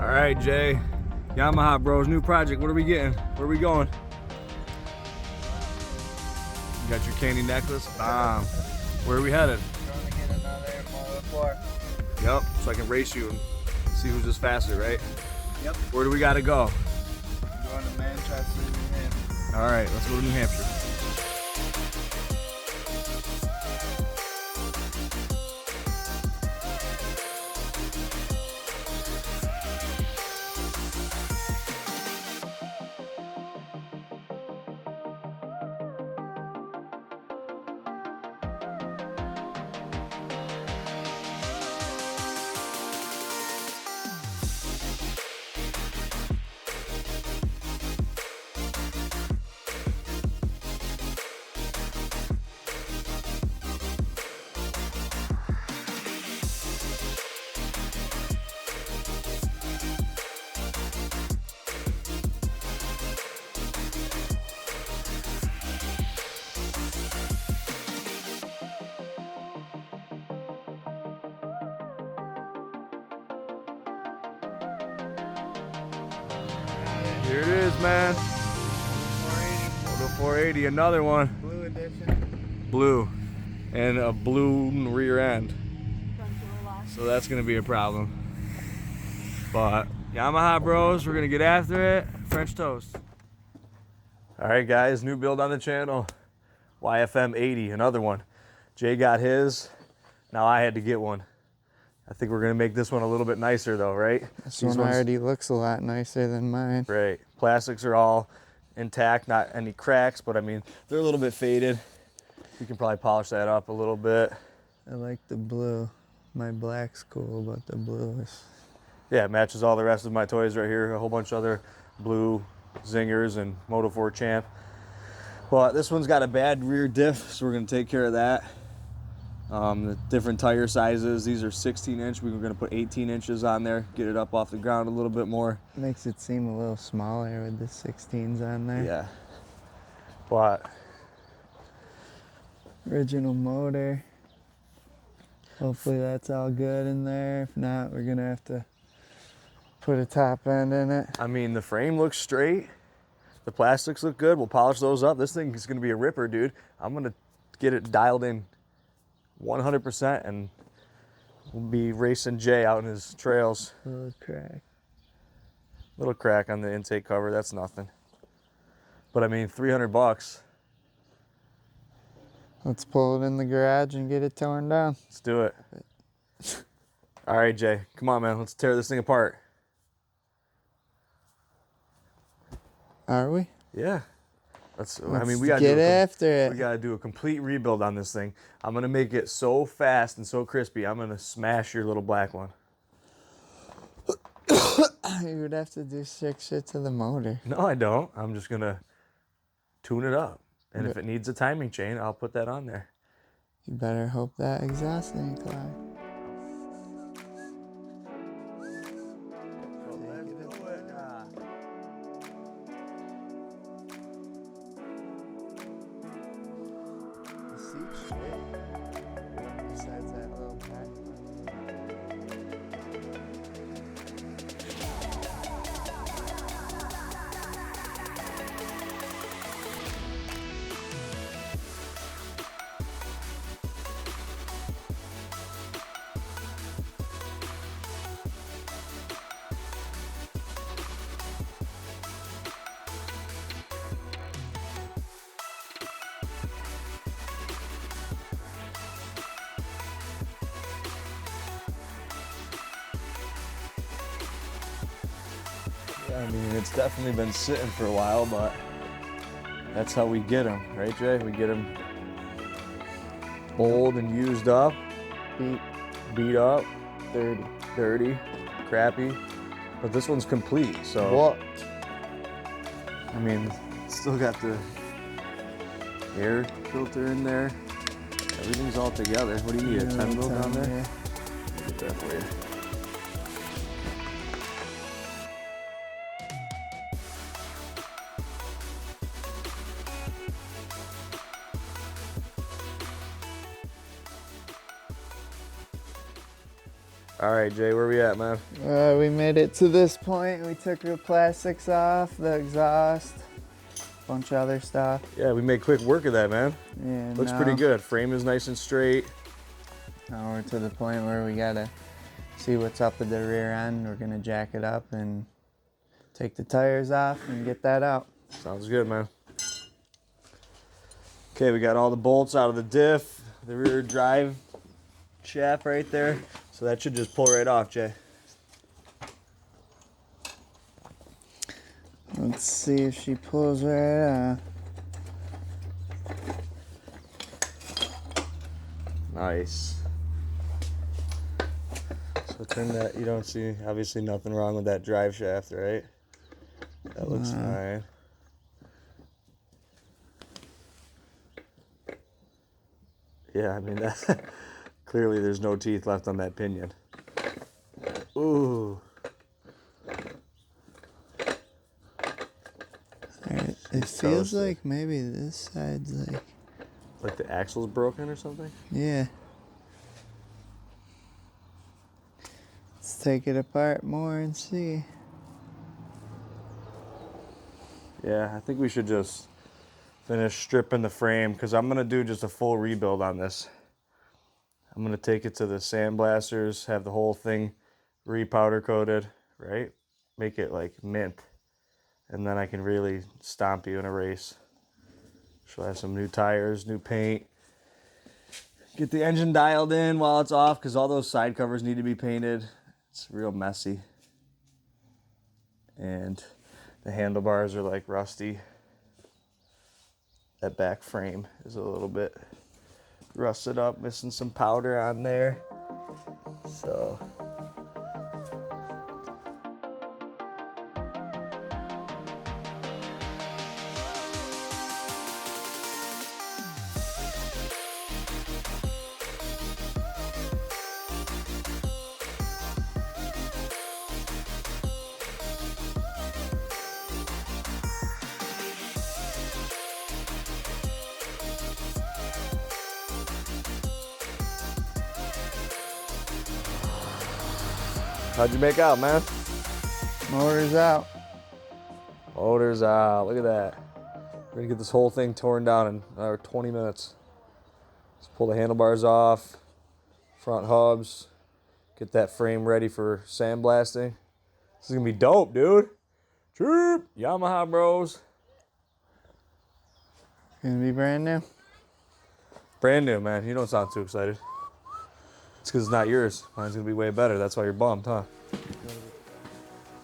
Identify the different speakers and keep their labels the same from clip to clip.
Speaker 1: All right, Jay. YamahaBros, new project. What are we getting? Where are we going? You got your candy necklace? Where are we headed?
Speaker 2: Trying to get another Moto 4.
Speaker 1: Yep, so I can race you and see who's just faster, right?
Speaker 2: Yep.
Speaker 1: Where do we gotta go?
Speaker 2: I'm going to Manchester, New Hampshire.
Speaker 1: All right, let's go to New Hampshire. Here it is, man.
Speaker 2: 480.
Speaker 1: Moto 480, another one.
Speaker 2: Blue edition.
Speaker 1: Blue. And a blue rear end. So that's gonna be a problem. But YamahaBros, we're gonna get after it. French toast. All right, guys, new build on the channel. YFM80, another one. Jay got his. Now I had to get one. I think we're gonna make this one a little bit nicer though, right?
Speaker 2: This one already looks a lot nicer than mine.
Speaker 1: Right. Plastics are all intact, not any cracks, but I mean, they're a little bit faded. We can probably polish that up a little bit.
Speaker 2: I like the blue. My black's cool, but the blue is...
Speaker 1: Yeah, it matches all the rest of my toys right here. A whole bunch of other blue zingers and Moto 4 Champ. But this one's got a bad rear diff, so we're gonna take care of that. The different tire sizes, these are 16 inch. We were gonna put 18 inches on there, get it up off the ground a little bit more.
Speaker 2: Makes it seem a little smaller with the 16s on there.
Speaker 1: Yeah, but
Speaker 2: Original motor. Hopefully that's all good in there. If not, we're gonna have to put a top end in it.
Speaker 1: I mean, the frame looks straight. The plastics look good. We'll polish those up. This thing is gonna be a ripper, dude. I'm gonna get it dialed in 100% and we'll be racing Jay out in his trails.
Speaker 2: Little crack.
Speaker 1: Little crack on the intake cover, that's nothing. But I mean, 300 bucks.
Speaker 2: Let's pull it in the garage and get it torn down.
Speaker 1: Let's do it. All right, Jay, come on, man. Let's tear this thing apart.
Speaker 2: Are we?
Speaker 1: Yeah. I mean,
Speaker 2: Let's get after it.
Speaker 1: We gotta do a complete rebuild on this thing. I'm gonna make it so fast and so crispy. I'm gonna smash your little black one.
Speaker 2: You would have to do sick shit to the motor.
Speaker 1: No, I don't. I'm just gonna tune it up. And if it needs a timing chain, I'll put that on there.
Speaker 2: You better hope that exhaust ain't clogged. The seat's straight. Besides that little pack.
Speaker 1: I mean, it's definitely been sitting for a while, but that's how we get them, right, Jay? We get them old and used up, beat up, dirty, crappy. But this one's complete, so.
Speaker 2: What?
Speaker 1: I mean, still got the air filter in there. Everything's all together. What do you need, a 10 mil down there?
Speaker 2: Yeah.
Speaker 1: I'll get that for you. All right, Jay, where we at, man?
Speaker 2: We made it to this point. We took the plastics off, the exhaust, bunch of other stuff.
Speaker 1: Yeah, we made quick work of that, man.
Speaker 2: Yeah,
Speaker 1: Looks pretty good. Frame is nice and straight.
Speaker 2: Now we're to the point where we gotta see what's up with the rear end. We're gonna jack it up and take the tires off and get that out.
Speaker 1: Sounds good, man. Okay, we got all the bolts out of the diff, the rear drive shaft right there. So that should just pull right off, Jay.
Speaker 2: Let's see if she pulls right off.
Speaker 1: Nice. So turn that, you don't see obviously nothing wrong with that drive shaft, right? That looks fine. Yeah, I mean, that clearly there's no teeth left on that pinion. Ooh.
Speaker 2: It feels like maybe this side's
Speaker 1: like the axle's broken or something?
Speaker 2: Yeah. Let's take it apart more and see.
Speaker 1: Yeah, I think we should just finish stripping the frame because I'm going to do just a full rebuild on this. I'm going to take it to the sandblasters, have the whole thing re-powder coated, right? Make it like mint. And then I can really stomp you in a race. She'll have some new tires, new paint. Get the engine dialed in while it's off because all those side covers need to be painted. It's real messy. And the handlebars are like rusty. That back frame is a little bit rusted up, missing some powder on there. So how'd you make out, man?
Speaker 2: Motor's out.
Speaker 1: Motor's out. Look at that. We're gonna get this whole thing torn down in another 20 minutes. Let's pull the handlebars off, front hubs, get that frame ready for sandblasting. This is gonna be dope, dude. Cheap. YamahaBros.
Speaker 2: Gonna be brand new.
Speaker 1: Brand new, man. You don't sound too excited. It's because it's not yours. Mine's gonna be way better. That's why you're bummed, huh?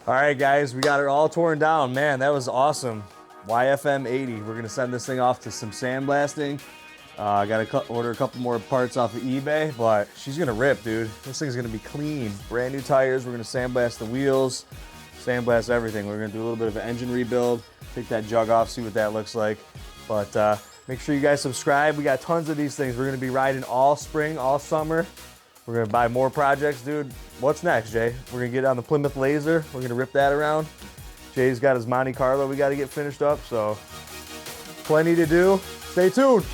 Speaker 1: All right, guys, we got it all torn down. Man, that was awesome. YFM80. We're gonna send this thing off to some sandblasting. I gotta order a couple more parts off of eBay, but she's gonna rip, dude. This thing's gonna be clean. Brand new tires. We're gonna sandblast the wheels, sandblast everything. We're gonna do a little bit of an engine rebuild, take that jug off, see what that looks like. But make sure you guys subscribe. We got tons of these things. We're gonna be riding all spring, all summer. We're gonna buy more projects, dude. What's next, Jay? We're gonna get on the Plymouth Laser. We're gonna rip that around. Jay's got his Monte Carlo we gotta get finished up, so plenty to do. Stay tuned.